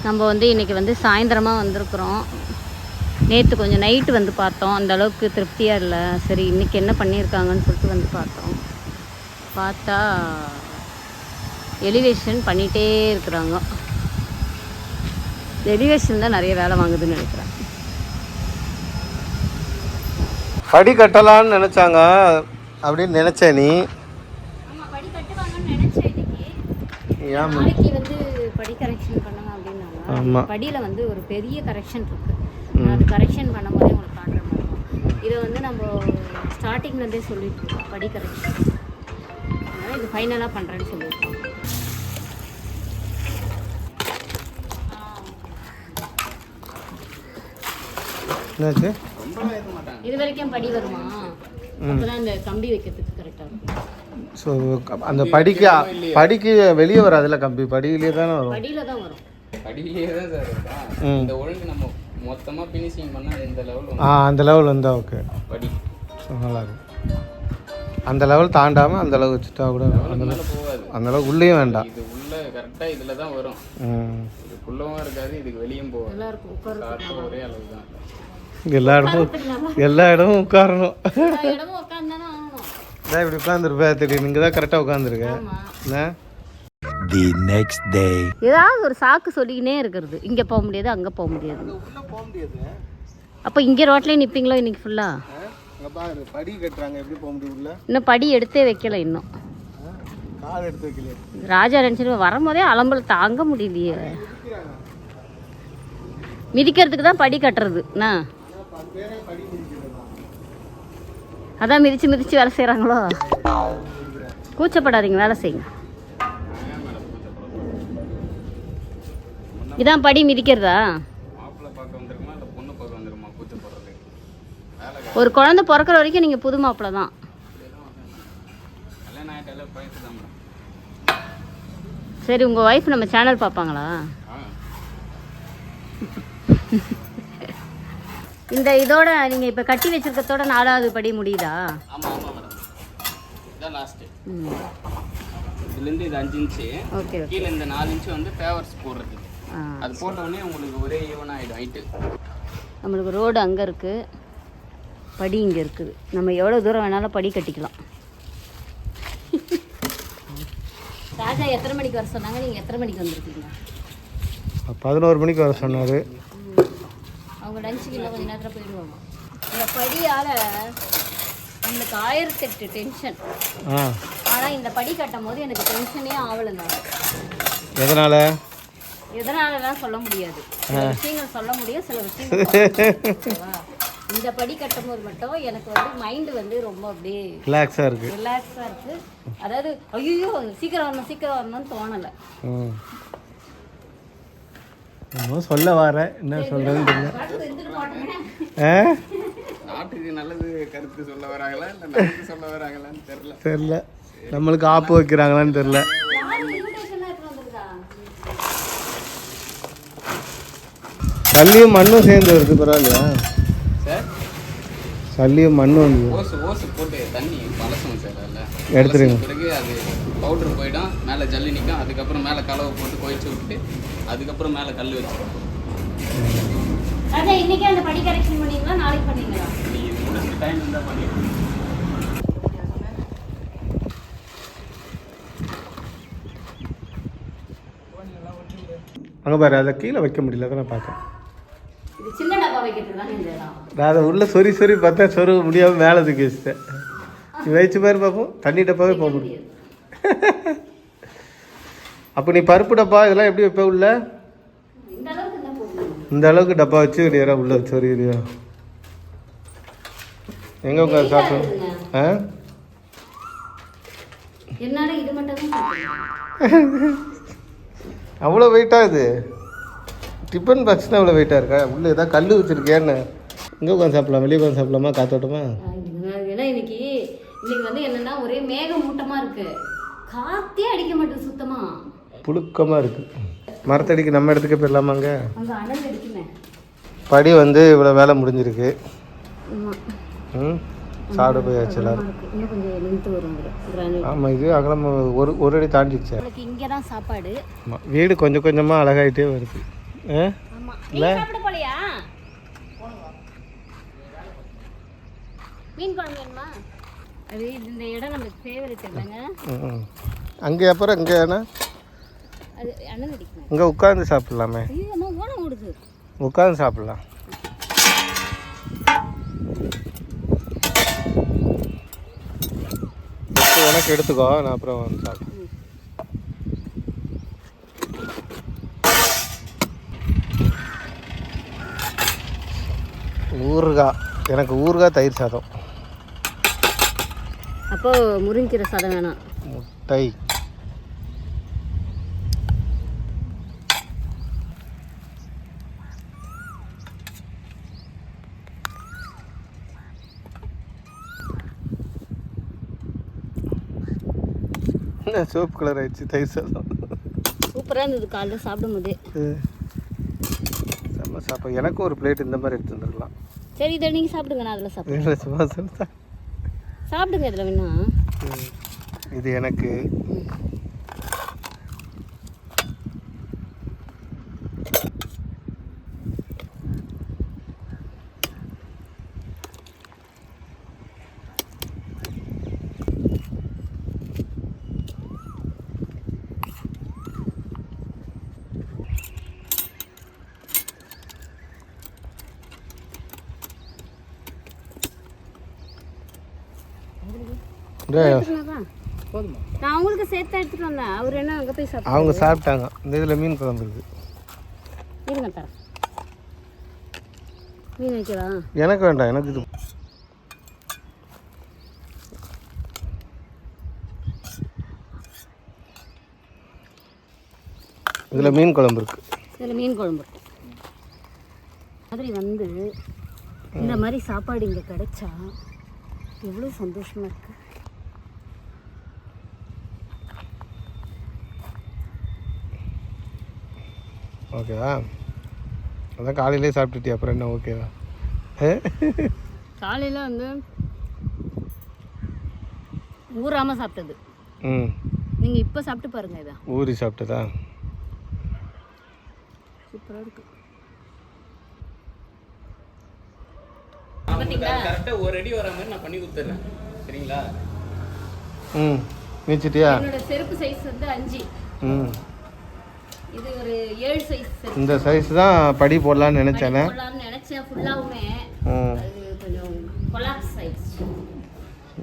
நம்ம வந்து இன்றைக்கி வந்து சாயந்தரமாக வந்திருக்குறோம். நேற்று கொஞ்சம் நைட்டு வந்து பார்த்தோம், அந்த அளவுக்கு திருப்தியாக இல்லை. சரி இன்றைக்கி என்ன பண்ணியிருக்காங்கன்னு சொல்லிட்டு வந்து பார்த்தோம். பார்த்தா எலிவேஷன் பண்ணிகிட்டே இருக்கிறாங்க. எலிவேஷன் தான் நிறைய வேலை வாங்குதுன்னு நினைக்கிறேன். படி கட்டலான்னு நினச்சாங்க அப்படின்னு நினச்சேன் நீ? படி கட்டுவாங்கன்னு நினச்சேன் இன்னைக்கு. நாளைக்கு வந்து படி கரெக்ஷன் பண்ணுங்க அப்படின்னாங்க. படியில் வந்து ஒரு பெரிய கரெக்ஷன் இருக்குது. அது கரெக்ஷன் பண்ணும்போதே உங்களுக்கு காட்டுற மாதிரி இருக்கும். இதை வந்து நம்ம ஸ்டார்டிங்லேருந்தே சொல்லிட்டு படி கரெக்ஷன், அதனால் இது ஃபைனலாக பண்ணுறேன்னு சொல்லியிருக்கோம். இது வரைக்கும் படி வருமா? அப்பதான் இந்த கம்பி வைக்கிறதுக்கு கரெக்டாக இருக்கும். ஸோ அந்த படிக்கு வெளியே வராதுல்ல கம்பி, படியிலே தானே வரும். படியில தான் வரும். படியிலே தான் சார் இருக்கும். இந்த ஒழுங்கு நம்ம மொத்தமாக ஃபினிஷிங் பண்ணால் இந்த லெவல் அந்த லெவல் வந்தால் ஓகே. படி நல்லா இருக்கும். அந்த லெவல் தாண்டாமல் அந்த அளவு வச்சுட்டா கூட போகாது. அந்த அளவுக்கு உள்ளேயும் வேண்டாம். இது உள்ள கரெக்டாக இதில் தான் வரும். இதுக்குள்ளவும் இருக்காது, இதுக்கு வெளியும் போகாது. எல்லாருக்கும் ஒரே அளவு தான். எல்லா இடமும் உட்காரணும். இப்படி உட்காந்துருப்பேன் திடீர்னு நீங்கள் தான் கரெக்டாக உட்காந்துருக்கேன். The next day. ஏதாவது ஒரு சாக்கு சொல்லிக்கினே இருக்கிறது. இங்கே போக முடியாது, அங்கே போக முடியாது. அப்போ இங்கே ரோட்லேயே நிற்பீங்களோ இன்னைக்கு ஃபுல்லாக? படி கட்டுறாங்க, எப்படி போக முடியும்? இன்னும் படி எடுத்தே வைக்கல. இன்னும் கால் எடுத்து வைக்கல. ராஜா நினச்சிட்டு வரும்போதே அலம்பல் தாங்க முடியலையே. மிதிக்கிறதுக்கு தான் படி கட்டுறதுண்ணா. அதான் மிதிச்சு மிதிச்சு வேலை செய்கிறாங்களோ. கூச்சப்படாதீங்க, வேலை செய்யுங்க. இதான் படி மிதிக்கிறதா? ஒரு குழந்தை பிறக்கிற வரைக்கும் நீங்கள் புது மாப்பிள்ளை தான். சரி, உங்கள் ஒய்ஃப் நம்ம சேனல் பார்ப்பாங்களா? இந்த இதோட நீங்கள் இப்போ கட்டி வச்சிருக்கிறதோட 4வது படி முடியுதா? இதுலேருந்து இது 5 இன்ச்சு. ஓகே. கீழே இந்த 4 இன்ச்சு வந்து ஃபேவர்ஸ் போடுறது. அது போட்டோடனே உங்களுக்கு ஒரே ஈவனாக ஆகிடும் ஹைட்டு. நம்மளுக்கு ரோடு அங்கே இருக்குது, படி இங்கே இருக்குது. நம்ம எவ்வளோ தூரம் வேணாலும் படி கட்டிக்கலாம். ராஜா எத்தனை மணிக்கு வர சொன்னாங்க? நீங்கள் எத்தனை மணிக்கு வந்திருக்கீங்க? 11 மணிக்கு வர சொன்னார். அவங்க லஞ்சுக்கு இன்னும் கொஞ்சம் நேரத்தில் போயிடுவாங்க. இந்த படியால் நம்மளுக்கு 1008 டென்ஷன். ஆனால் இந்த படி கட்டும் போது எனக்கு டென்ஷனே ஆகலைங்க. எதனாலலாம் சொல்ல முடியாது. சில விஷயங்கள் சொல்ல முடியும், சில விஷயங்கள் இந்த படி கட்டும் போது மட்டும் எனக்கு வந்து மைண்டு வந்து ரொம்ப அப்படியே ரிலாக்ஸாக இருக்குது. அதாவது ஐயோ சீக்கிரம் வரணும்னு தோணலை. சொல்ல வர என்ன சொல்றதுன்னு நாட்டுக்கு நல்லது கருத்து சொல்ல வராங்களா இல்லை நமக்கு சொல்ல வராங்களான்னு தெரியல. நம்மளுக்கு ஆப்பு வைக்கிறாங்களான்னு தெரியல. சல்லியும் மண்ணும் சேர்ந்து வருது, பரவாயில்லையா? சார் சல்லியும் மண்ணும் வந்து ஓசு போட்டு தண்ணி பழசம் சார் அதில் எடுத்துருங்க. பிறகு அது பவுட்ரு போயிடும், மேலே ஜல்லி நிற்கும். அதுக்கப்புறம் மேலே கலவை போட்டு குழைச்சி விட்டு அதுக்கப்புறம் மேலே கல் வச்சுருக்கோம். இன்னைக்கு அந்த படி கரெக்ஷன் பண்ணீங்களா, நாளைக்கு பண்ணீங்களா? முடிஞ்ச டைம் இருந்தால் பண்ணிடுவோம். அங்கே பாரு, அதை கீழே வைக்க முடியல, அதை நான் பார்த்தேன். சின்ன டப்பா வைக்கிறது தான் இந்த இடம். நான் அதை உள்ள சொறி பார்த்தா சொருக முடியாமல் மேலே தூக்கி வச்சுட்டேன். நீ வச்சு பாரு பார்ப்போம், தண்ணி டப்பாவே போக முடியும். அப்போ நீ பருப்பு டப்பா இதெல்லாம் எப்படி வைப்ப உள்ள? இந்த அளவுக்கு டப்பா வச்சு விடியா உள்ள வச்சு வருவியா? எங்கே உட்காந்து சாப்பிட்டோம்? அவ்வளோ வெயிட்டாக இது டிஃபன் பாக்ஸ்னால் அவ்வளோ வெயிட்டாக இருக்கா? உள்ளே ஏதாவது கல் வச்சுருக்கேன்னு. இங்கே உட்காந்து சாப்பிடலாம், வெளியே உட்காந்து சாப்பிடலாமா, காத்தோட்டமா? ஏன்னா இன்னைக்கு வந்து என்னன்னா ஒரே மேகமூட்டமாக இருக்குது, காற்றே அடிக்க மாட்டேது சுத்தமாக, புழுக்கமாக இருக்குது. மரத்தடிக்கு நம்ம இடத்துக்கு போயிடலாமாங்க? அங்கே அனல் அடிக்குமே. படி வந்து இவ்வளோ வேலை முடிஞ்சிருக்கு. சாப்பிட போயாச்சு எல்லாரும். இன்னும் கொஞ்சம் லென்த் வரும். ஆமாம், இது அகலம் ஒரு அடி தாண்டிடுச்சு. இங்கே தான் சாப்பாடு. வீடு கொஞ்சம் கொஞ்சமாக அழகாயிட்டே வருது. ஆமா நீங்க சாப்பிட போலையா? மீன் குழம்பு வேணுமா? அது இந்த இடம் நமக்கு ஃபேவரட் இல்லைங்க. அங்கே அப்புறம் இங்கே அது அண்ணன் அடிக்கணும். இங்கே உட்காந்து சாப்பிட்லாமே. ஐயோ ஓன ஓடுது. உட்காந்து சாப்பிட்லாம். உனக்கு எடுத்துக்கோ, நான் அப்புறம் வந்து சாப்பிட்றேன். ஊறுகாய், எனக்கு ஊறுகாய் தயிர் சாதம். அப்போ முருங்கீரை சாதம் வேணாம். முட்டை என்ன சோப்பு கலர் ஆயிடுச்சு. தயிர் சாதம் சூப்பராக இருந்தது காலைல சாப்பிடும் போதே. செம்ம சாப்பிடும். எனக்கும் ஒரு பிளேட் இந்த மாதிரி எடுத்து வந்துருக்கலாம். சரி இதை நீங்கள் சாப்பிடுங்க, நான் அதில் சாப்பிடுங்க. சும்மா சொல்லுங்க, சாப்பிடுங்க இதில் வேணா. இது எனக்கு. நான் அவங்களுக்கு சேர்த்து எடுத்துட்டு வந்தேன். அவர் என்ன அங்கே போய் சாப்பிட்டு அவங்க சாப்பிட்டாங்க. இந்த இதில் மீன் குழம்பு இருக்குது. இருங்க தரேன். மீன் வைக்கலாம். எனக்கு வேண்டாம், எனக்கு இது. இதில் மீன் குழம்பு இருக்கு. இதில் மீன் குழம்பு இருக்கு. மாதிரி வந்து இந்த மாதிரி சாப்பாடு இங்கே கிடைச்சா எவ்வளோ சந்தோஷமாக இருக்கு. ஓகேவா? அதான் காலையிலே சாப்பிட்டுட்டியா, அப்புறம் என்ன ஓகேவா? காலையில் வந்து ஊறாமல் சாப்பிட்டது. நீங்கள் இப்போ சாப்பிட்டு பாருங்க. இதை ஊறி சாப்பிட்டதா? சூப்பராக இருக்கு. கரெக்டாக ஒரு அடி வர மாதிரி நான் பண்ணி கொடுத்துட்றேன். சரிங்களா? நீச்சிட்டியா? என்னோட செருப்பு சைஸ் வந்து 5. இது ஒரு 7 சைஸ். இந்த சைஸ் தான் படி போடலான்னு நினைச்சேன். ஃபுல்லாவுமே அது கொஞ்சம் கொலாப்ஸ் ஆயிடுச்சு.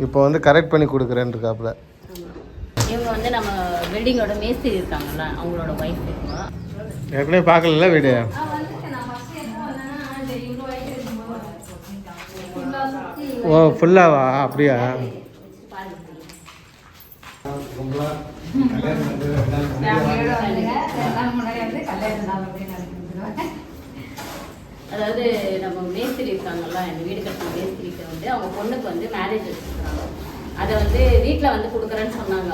இப்போ வந்து கரெக்ட் பண்ணி கொடுக்குறேன்னு இருக்காப்புல. இவங்க வந்து நம்ம வெல்டிங்கோட மேஸ்திரி இருக்காங்கல்ல, அவங்களோட ஒய்ஃப். ஏற்கனவே பார்க்கல வீடியோ. ஓ ஃபுல்லாவா? அப்படியா? அதாவது நம்ம மேஸ்திரி இருக்காங்கல்ல, இந்த வீடு கட்டின மேஸ்திரிக்கு வந்து அவங்க பொண்ணுக்கு வந்து மேரேஜ் வச்சுருக்காங்க. அதை வந்து வீட்டில் வந்து கொடுக்குறேன்னு சொன்னாங்க.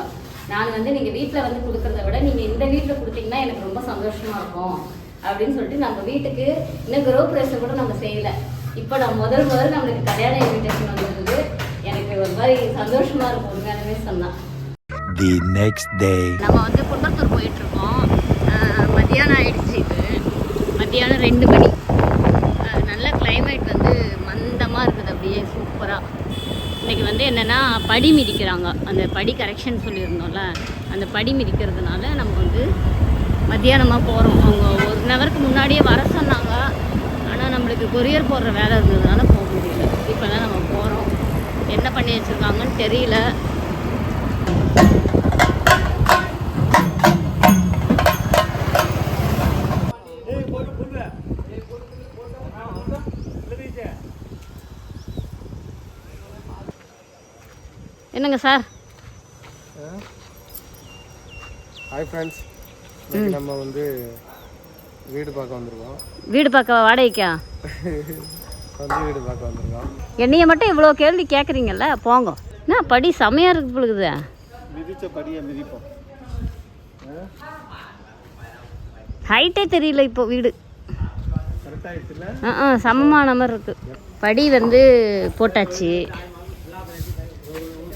நான் வந்து நீங்கள் வீட்டில் வந்து கொடுக்குறத விட நீங்கள் இந்த வீட்டில் கொடுத்தீங்கன்னா எனக்கு ரொம்ப சந்தோஷமாக இருக்கும் அப்படின்னு சொல்லிட்டு நம்ம வீட்டுக்கு இன்னும் கிரகப்பிரவேசம் கூட நம்ம செய்யலை. இப்போ நான் முதல் நம்மளுக்கு கல்யாண இன்விடேஷன் வந்துருக்குது. எனக்கு ஒரு மாதிரி சந்தோஷமாக இருக்கும் உண்மையாலுமே சொன்னால். The next day. நம்ம வந்து குன்றத்தூர் போயிட்டுருக்கோம். மத்தியானம் ஆயிடுச்சு. இது மத்தியானம் 2 மணி. நல்ல கிளைமேட் வந்து மந்தமாக இருக்குது, அப்படியே சூப்பராக. இன்றைக்கி வந்து என்னென்னா படி மிதிக்கிறாங்க. அந்த படி கரெக்ஷன் சொல்லியிருந்தோம்ல, அந்த படி மிதிக்கிறதுனால நம்ம வந்து மத்தியானமாக போகிறோம். அவங்க 1 ஹவருக்கு முன்னாடியே வர சொன்னாங்க. ஆனால் நம்மளுக்கு கொரியர் போடுற வேலை இருந்ததுனால போக முடியல. இப்போ தான் நம்ம போகிறோம். என்ன பண்ணி வச்சுருக்காங்கன்னு தெரியல. என்னங்க சார்? ஹாய் ஃப்ரெண்ட்ஸ், நம்ம வந்து வீடு பார்க்க வந்திருக்கோம். வீடு பார்க்க வாடகைக்கா? சொந்த வீடு பார்க்க வந்திருக்கோம். என்னைய மட்டும் இவ்வளோ கேள்வி கேட்குறீங்கல்ல, போங்க. என்ன படி செமையாக இருக்கு பொழுது. மிதிச்ச படியை மிதிப்போம். ஹைட்டே தெரியல இப்போ வீடு. கரெக்டாகிடுச்சுல? சமமான மாதிரி இருக்குது. படி வந்து போட்டாச்சு.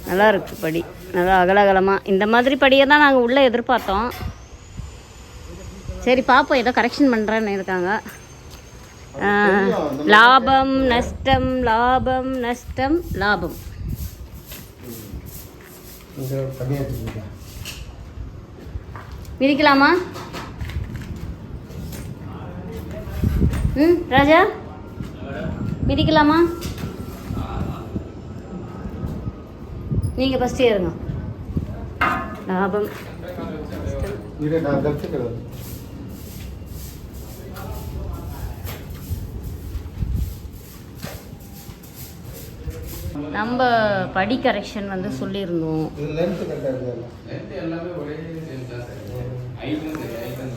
நல்லா இருக்குது படி, நல்லா அகலகலமாக. இந்த மாதிரி படியை தான் நாங்கள் உள்ளே எதிர்பார்த்தோம். சரி பாப்போம், ஏதோ கரெக்ஷன் பண்ணுறேன்னு இருக்காங்க. லாபம் நஷ்டம் லாபம் நஷ்டம் லாபம். மிதிக்கலாமா? ராஜா மிதிக்கலாமா? நீங்கள் ஃபஸ்ட்டு ஏறுங்க. லாபம் நம்ம படி கரெக்ஷன் வந்து சொல்லியிருந்தோம். எல்லாமே ஒரே சேம் தான் சார். ஐட்டும் சரி, ஐட்டும்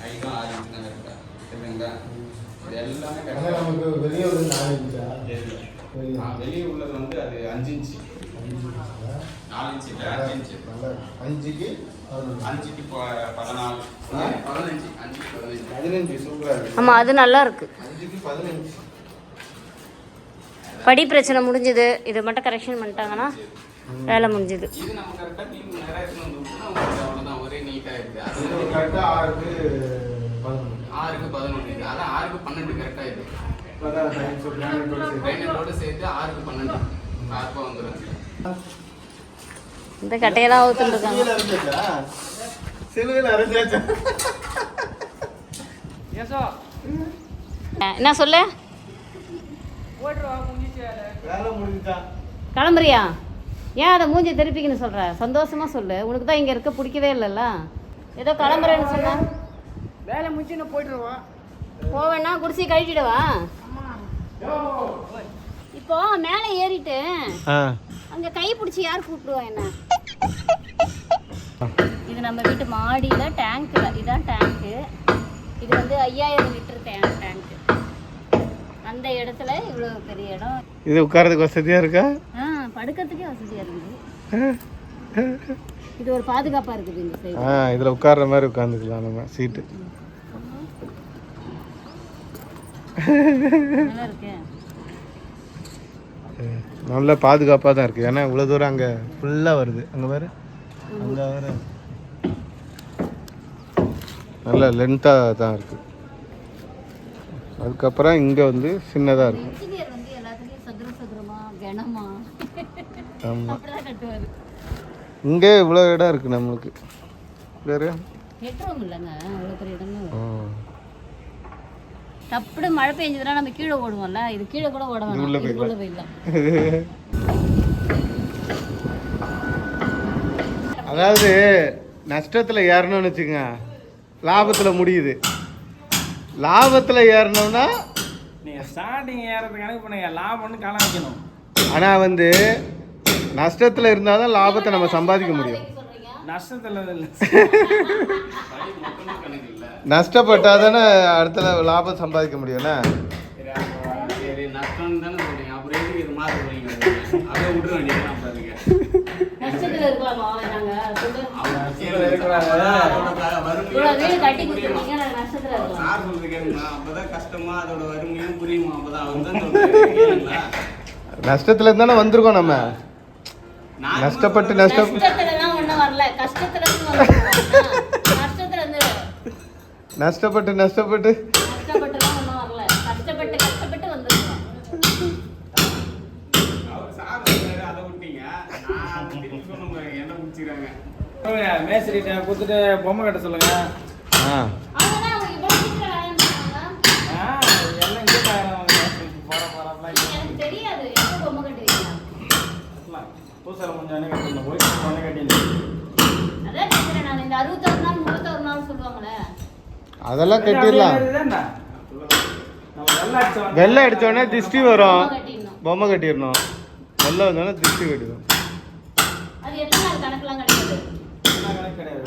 6 இன்ச் தான் இருக்கா சரிங்களா? இது எல்லாமே கரெக்டாக நமக்கு வெளியே ஒரு 4 இன்ச்சா? வெளியே உள்ளது வந்து அது 5 இன்ச்சு 4 இன்ச்சு இல்லை 5 இன்ச்சு 5க்கு 14 15 5 சூப்பராக இருக்குது. ஆமாம் அது நல்லா இருக்கு. 5க்கு 15 படி பிரச்சனை முடிஞ்சது. இது மட்டும் கரெக்ஷன் பண்ணிட்டாங்கன்னா வேலை முடிஞ்சுது. இது நம்ம கரெக்டாக நீங்க நேரத்தில் வந்து விட்டுனா உங்களுக்கு அவ்வளோதான், ஒரே நீட்டாக இருக்குது. அது கரெக்டாக 6க்கு 11 இருக்குது. அதான் 6க்கு 12 கரெக்டாக இருக்குது. ட்ரைனரோடு சேர்த்து 6க்கு 12 ஷார்ப்பாக வந்துடும். இந்த கட்டையெல்லாம் ஊற்றுருக்காங்க. என்ன சொல்லு? கிளம்புறியா? ஏன் அதை மூஞ்சி திருப்பிக்கின்னு சொல்கிற? சந்தோஷமாக சொல்லு. உனக்கு தான் இங்கே இருக்க பிடிக்கவே இல்லைல்ல. ஏதோ கிளம்புறேன்னு சொன்னா வேலை முடிச்சு நான் போய்ட்டுருவோம். போவேன்னா குடிசி கழட்டிடுவா. இப்போ மேலே ஏறிட்டு அங்கே கை பிடிச்சி யார் கூப்பிடுவா என்ன? இது நம்ம வீட்டு மாடியில் டேங்க்கில். இதுதான் டேங்க்கு. இது வந்து 5000 லிட்டர் டேங்க்கு. அந்த இடத்துல இவ்வளோ பெரிய இடம். இது உட்காரதுக்கு வசதியாக இருக்கா? படுக்கிறதுக்கே வசதியாக இருக்குது. இது ஒரு பாதுகாப்பாக இருக்குது இந்த சைடு. இதில் உட்கார்ற மாதிரி உட்காந்துக்கலாம் நம்ம சீட்டு. நல்லா இருக்கு. நல்ல பாதுகாப்பாக தான் இருக்குது. ஏன்னா இவ்வளோ தூரம் அங்கே ஃபுல்லாக வருது. அங்கே வேறு அங்கே வேறு நல்ல லென்த்தாக தான் இருக்குது. அதுக்கப்புறம் இங்கே வந்து சின்னதாக இருக்கும். இன்ஜினியர் வந்து எல்லாத்துலேயும் சதுரமா கனமா அப்படிதான் கட்டுவார். இங்கே இவ்வளோ இடம் இருக்குது நம்மளுக்கு. வேறு ஹெட்ரூம் இல்லைங்க, அவ்வளோ பெரிய இடமே. டப்புடு மழை பெஞ்சதுன்னா நம்ம கீழே ஓடுவோம்ல, இது கீழே கூட ஓட வேணாம், இதுக்குள்ள போயிடலாம். அதாவது நஷ்டத்தில் ஏறணும்னு வச்சுங்க, லாபத்தில் முடியுது. லாபத்தில் ஏறணும்னா நீங்கள் ஸ்டார்டிங் ஏறது கணக்கு பண்ணுங்க, லாபம்னு காலம் வைக்கணும். ஆனால் வந்து நஷ்டத்தில் இருந்தால் தான் லாபத்தை நம்ம சம்பாதிக்க முடியும். நஷ்டத்தில் இல்லை, நஷ்டப்பட்டால் தானே அடுத்த லாபம் சம்பாதிக்க முடியும்ண்ணா. சரி நஷ்டம் தானே சொல்றீங்க, அப்புறம் எதுக்கு இது மாதிரி சொல்றீங்க? அதை விட்டுற வேண்டியது பாருங்க. நஷ்டத்தில் இருக்கலாமா? நஷ்டத்துல இருந்தானே வந்திருக்கோம் நம்ம. நஷ்டப்பட்டு நஷ்டப்பட்டு மேஸ்திரிட்ட கொடுத்துட்டு பொம்மை கட்ட சொல்லுங்க. எல்லாம் பூசல முடிஞ்சானே கட்டணும், ஒயிட் கட்டிடணும். அதெல்லாம் கட்டிடலாம். வெள்ளை அடிச்சோடனே திருஷ்டி வரும், பொம்மை கட்டிடணும். வெள்ளை வந்தோடனே திருஷ்டி கட்டிடும். அது எத்தனை நாள் கணக்கெல்லாம் கிடையாது. கணக்கு கிடையாது.